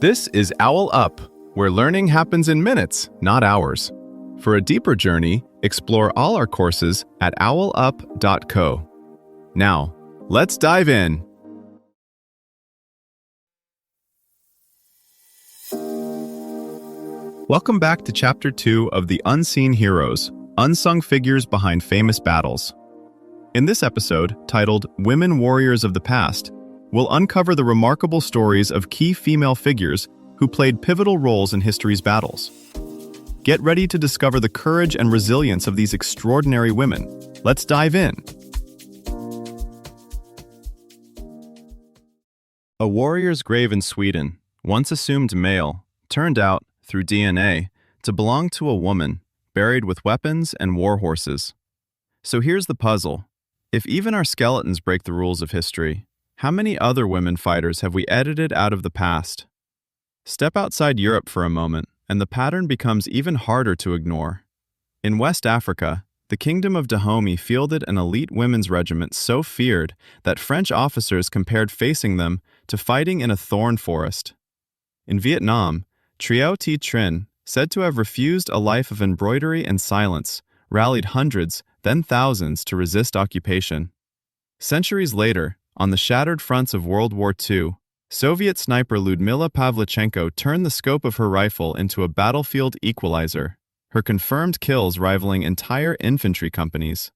This is OwlUp, where learning happens in minutes, not hours. For a deeper journey, explore all our courses at owlup.co. Now, let's dive in. Welcome back to Chapter 2 of The Unseen Heroes, Unsung Figures Behind Famous Battles. In this episode, titled Women Warriors of the Past, we'll uncover the remarkable stories of key female figures who played pivotal roles in history's battles. Get ready to discover the courage and resilience of these extraordinary women. Let's dive in. A warrior's grave in Sweden, once assumed male, turned out, through DNA, to belong to a woman, buried with weapons and war horses. So here's the puzzle. If even our skeletons break the rules of history, how many other women fighters have we edited out of the past? Step outside Europe for a moment, and the pattern becomes even harder to ignore. In West Africa, the Kingdom of Dahomey fielded an elite women's regiment so feared that French officers compared facing them to fighting in a thorn forest. In Vietnam, Trieu Thi Trinh, said to have refused a life of embroidery and silence, rallied hundreds, then thousands to resist occupation. Centuries later, on the shattered fronts of World War II, Soviet sniper Lyudmila Pavlichenko turned the scope of her rifle into a battlefield equalizer, her confirmed kills rivaling entire infantry companies.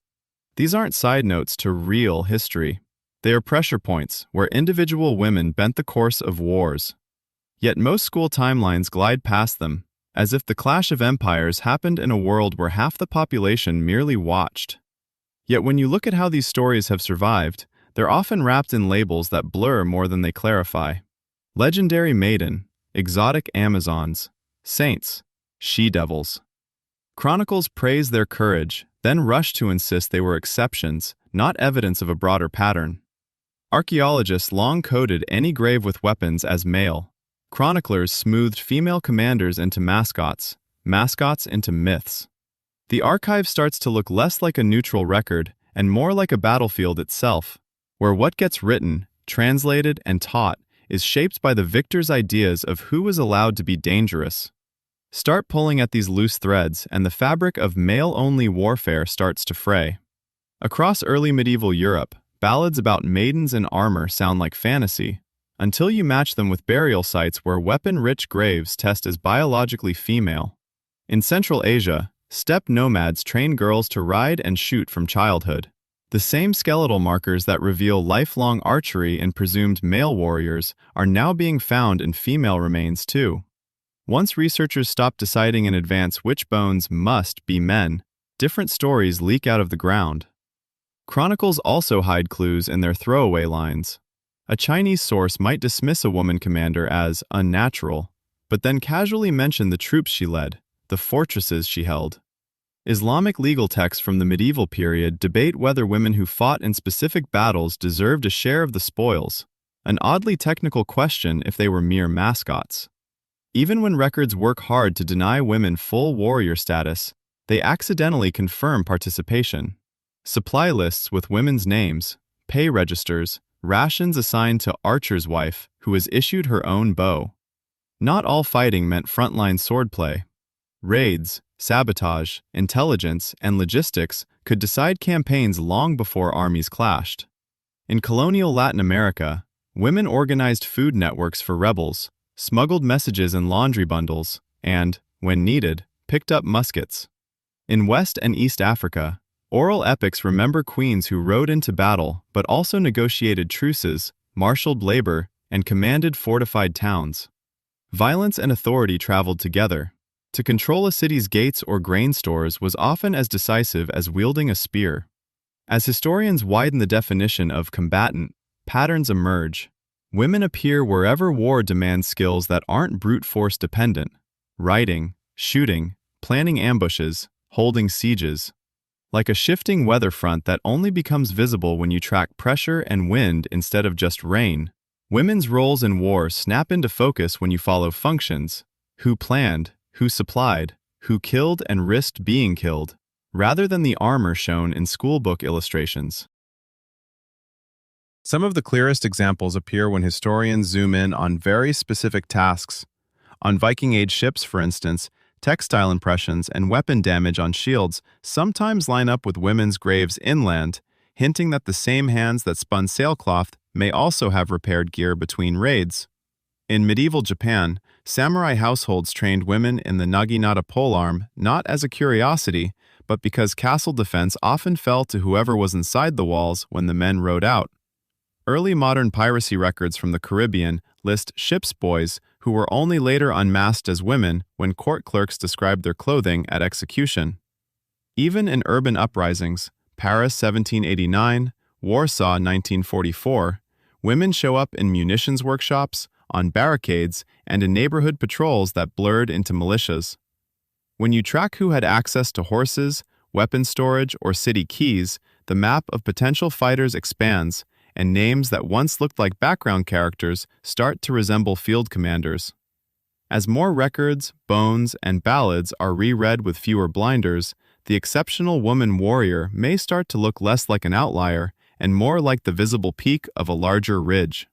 These aren't side notes to real history. They are pressure points where individual women bent the course of wars. Yet most school timelines glide past them, as if the clash of empires happened in a world where half the population merely watched. Yet when you look at how these stories have survived, they're often wrapped in labels that blur more than they clarify. Legendary maiden, exotic Amazons, saints, she-devils. Chronicles praise their courage, then rush to insist they were exceptions, not evidence of a broader pattern. Archaeologists long coded any grave with weapons as male. Chroniclers smoothed female commanders into mascots, mascots into myths. The archive starts to look less like a neutral record and more like a battlefield itself, where what gets written, translated, and taught is shaped by the victor's ideas of who was allowed to be dangerous. Start pulling at these loose threads, and the fabric of male-only warfare starts to fray. Across early medieval Europe, ballads about maidens in armor sound like fantasy, until you match them with burial sites where weapon-rich graves test as biologically female. In Central Asia, steppe nomads train girls to ride and shoot from childhood. The same skeletal markers that reveal lifelong archery in presumed male warriors are now being found in female remains too. Once researchers stop deciding in advance which bones must be men, different stories leak out of the ground. Chronicles also hide clues in their throwaway lines. A Chinese source might dismiss a woman commander as unnatural, but then casually mention the troops she led, the fortresses she held. Islamic legal texts from the medieval period debate whether women who fought in specific battles deserved a share of the spoils, an oddly technical question if they were mere mascots. Even when records work hard to deny women full warrior status, they accidentally confirm participation. Supply lists with women's names, pay registers, rations assigned to archer's wife who was issued her own bow. Not all fighting meant frontline swordplay. Raids, sabotage, intelligence, and logistics could decide campaigns long before armies clashed. In colonial Latin America, women organized food networks for rebels, smuggled messages in laundry bundles, and, when needed, picked up muskets. In West and East Africa, oral epics remember queens who rode into battle but also negotiated truces, marshaled labor, and commanded fortified towns. Violence and authority traveled together. To control a city's gates or grain stores was often as decisive as wielding a spear. As historians widen the definition of combatant, patterns emerge. Women appear wherever war demands skills that aren't brute force dependent: riding, shooting, planning ambushes, holding sieges. Like a shifting weather front that only becomes visible when you track pressure and wind instead of just rain, women's roles in war snap into focus when you follow functions: who planned, who supplied, who killed and risked being killed, rather than the armor shown in schoolbook illustrations. Some of the clearest examples appear when historians zoom in on very specific tasks. On Viking-age ships, for instance, textile impressions and weapon damage on shields sometimes line up with women's graves inland, hinting that the same hands that spun sailcloth may also have repaired gear between raids. In medieval Japan, samurai households trained women in the naginata polearm not as a curiosity, but because castle defense often fell to whoever was inside the walls when the men rode out. Early modern piracy records from the Caribbean list ship's boys who were only later unmasked as women when court clerks described their clothing at execution. Even in urban uprisings, Paris 1789, Warsaw 1944, women show up in munitions workshops, on barricades, and in neighborhood patrols that blurred into militias. When you track who had access to horses, weapon storage, or city keys, the map of potential fighters expands, and names that once looked like background characters start to resemble field commanders. As more records, bones, and ballads are reread with fewer blinders, the exceptional woman warrior may start to look less like an outlier and more like the visible peak of a larger ridge.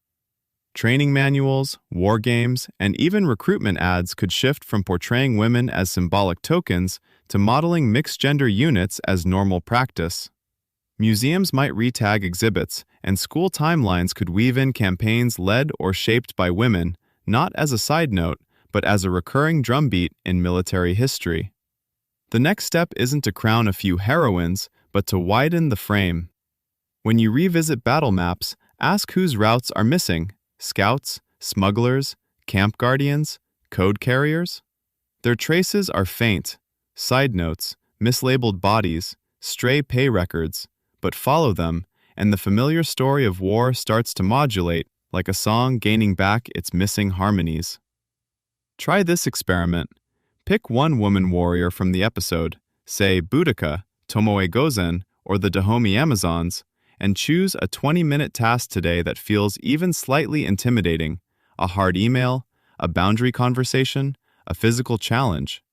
Training manuals, war games, and even recruitment ads could shift from portraying women as symbolic tokens to modeling mixed-gender units as normal practice. Museums might retag exhibits, and school timelines could weave in campaigns led or shaped by women, not as a side note, but as a recurring drumbeat in military history. The next step isn't to crown a few heroines, but to widen the frame. When you revisit battle maps, ask whose routes are missing: scouts, smugglers, camp guardians, code carriers? Their traces are faint, side notes, mislabeled bodies, stray pay records, but follow them, and the familiar story of war starts to modulate, like a song gaining back its missing harmonies. Try this experiment. Pick one woman warrior from the episode, say Boudica, Tomoe Gozen, or the Dahomey Amazons, and choose a 20-minute task today that feels even slightly intimidating: a hard email, a boundary conversation, a physical challenge.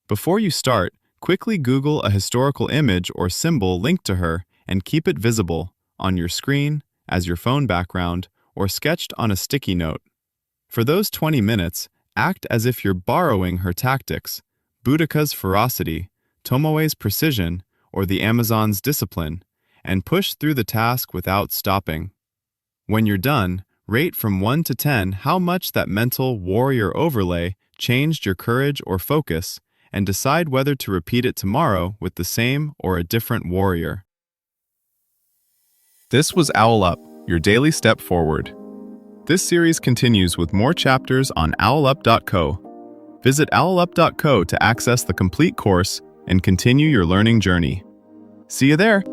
Before you start, quickly Google a historical image or symbol linked to her and keep it visible, on your screen, as your phone background, or sketched on a sticky note. For those 20 minutes, act as if you're borrowing her tactics: Boudica's ferocity, Tomoe's precision, or the Amazon's discipline, and push through the task without stopping. When you're done, rate from 1 to 10 how much that mental warrior overlay changed your courage or focus, and decide whether to repeat it tomorrow with the same or a different warrior. This was OwlUp, your daily step forward. This series continues with more chapters on OwlUp.co. Visit OwlUp.co to access the complete course and continue your learning journey. See you there!